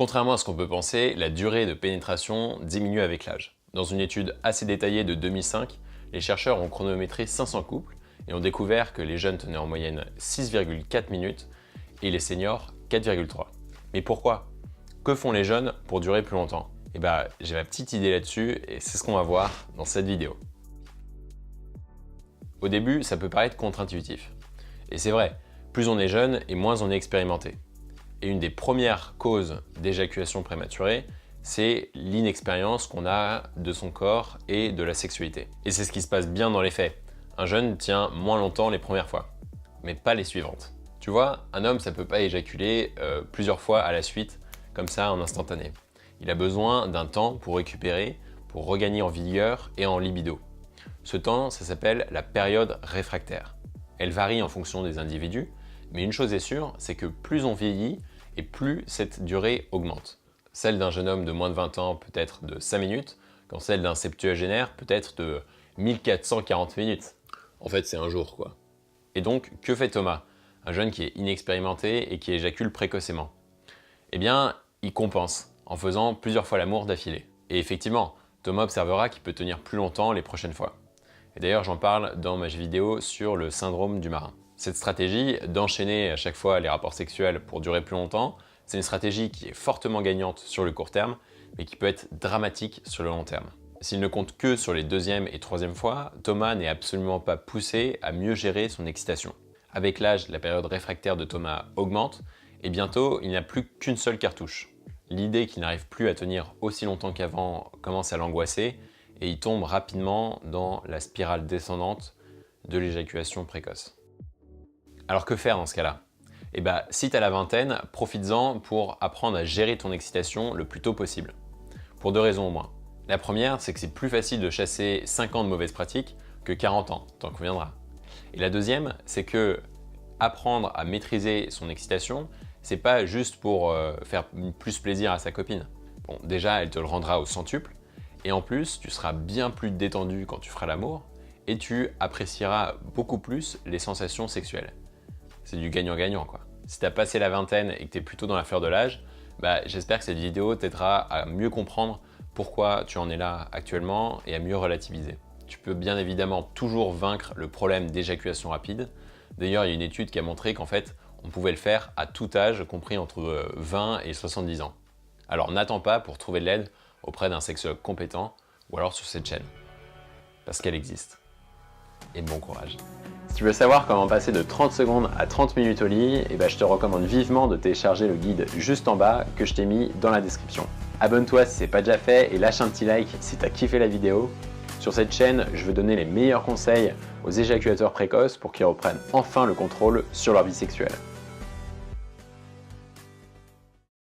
Contrairement à ce qu'on peut penser, la durée de pénétration diminue avec l'âge. Dans une étude assez détaillée de 2005, les chercheurs ont chronométré 500 couples et ont découvert que les jeunes tenaient en moyenne 6,4 minutes et les seniors 4,3. Mais pourquoi? Que font les jeunes pour durer plus longtemps? J'ai ma petite idée là-dessus et c'est ce qu'on va voir dans cette vidéo. Au début, ça peut paraître contre-intuitif. Et c'est vrai, plus on est jeune et moins on est expérimenté. Et une des premières causes d'éjaculation prématurée, c'est l'inexpérience qu'on a de son corps et de la sexualité. Et c'est ce qui se passe bien dans les faits. Un jeune tient moins longtemps les premières fois, mais pas les suivantes. Tu vois, un homme, ça peut pas éjaculer plusieurs fois à la suite, comme ça en instantané. Il a besoin d'un temps pour récupérer, pour regagner en vigueur et en libido. Ce temps, ça s'appelle la période réfractaire. Elle varie en fonction des individus, mais une chose est sûre, c'est que plus on vieillit et plus cette durée augmente. Celle d'un jeune homme de moins de 20 ans peut être de 5 minutes, quand celle d'un septuagénaire peut être de 1440 minutes. En fait, c'est un jour, quoi. Et donc, que fait Thomas, un jeune qui est inexpérimenté et qui éjacule précocement? Eh bien, il compense en faisant plusieurs fois l'amour d'affilée. Et effectivement, Thomas observera qu'il peut tenir plus longtemps les prochaines fois. Et d'ailleurs, j'en parle dans ma vidéo sur le syndrome du marin. Cette stratégie d'enchaîner à chaque fois les rapports sexuels pour durer plus longtemps, c'est une stratégie qui est fortement gagnante sur le court terme, mais qui peut être dramatique sur le long terme. S'il ne compte que sur les deuxième et troisième fois, Thomas n'est absolument pas poussé à mieux gérer son excitation. Avec l'âge, la période réfractaire de Thomas augmente, et bientôt, il n'a plus qu'une seule cartouche. L'idée qu'il n'arrive plus à tenir aussi longtemps qu'avant commence à l'angoisser, et il tombe rapidement dans la spirale descendante de l'éjaculation précoce. Alors que faire dans ce cas-là? Si tu as la vingtaine, profites-en pour apprendre à gérer ton excitation le plus tôt possible. Pour deux raisons au moins. La première, c'est que c'est plus facile de chasser 5 ans de mauvaises pratiques que 40 ans, t'en conviendras. Et la deuxième, c'est que apprendre à maîtriser son excitation, c'est pas juste pour faire plus plaisir à sa copine. Bon, déjà, elle te le rendra au centuple, et en plus, tu seras bien plus détendu quand tu feras l'amour, et tu apprécieras beaucoup plus les sensations sexuelles. C'est du gagnant-gagnant, quoi. Si tu as passé la vingtaine et que tu es plutôt dans la fleur de l'âge, j'espère que cette vidéo t'aidera à mieux comprendre pourquoi tu en es là actuellement et à mieux relativiser. Tu peux bien évidemment toujours vaincre le problème d'éjaculation rapide. D'ailleurs, il y a une étude qui a montré qu'en fait, on pouvait le faire à tout âge, compris entre 20 et 70 ans. Alors n'attends pas pour trouver de l'aide auprès d'un sexologue compétent ou alors sur cette chaîne, parce qu'elle existe. Et bon courage. Si tu veux savoir comment passer de 30 secondes à 30 minutes au lit, je te recommande vivement de télécharger le guide juste en bas que je t'ai mis dans la description. Abonne-toi si ce n'est pas déjà fait et lâche un petit like si tu as kiffé la vidéo. Sur cette chaîne, je veux donner les meilleurs conseils aux éjaculateurs précoces pour qu'ils reprennent enfin le contrôle sur leur vie sexuelle.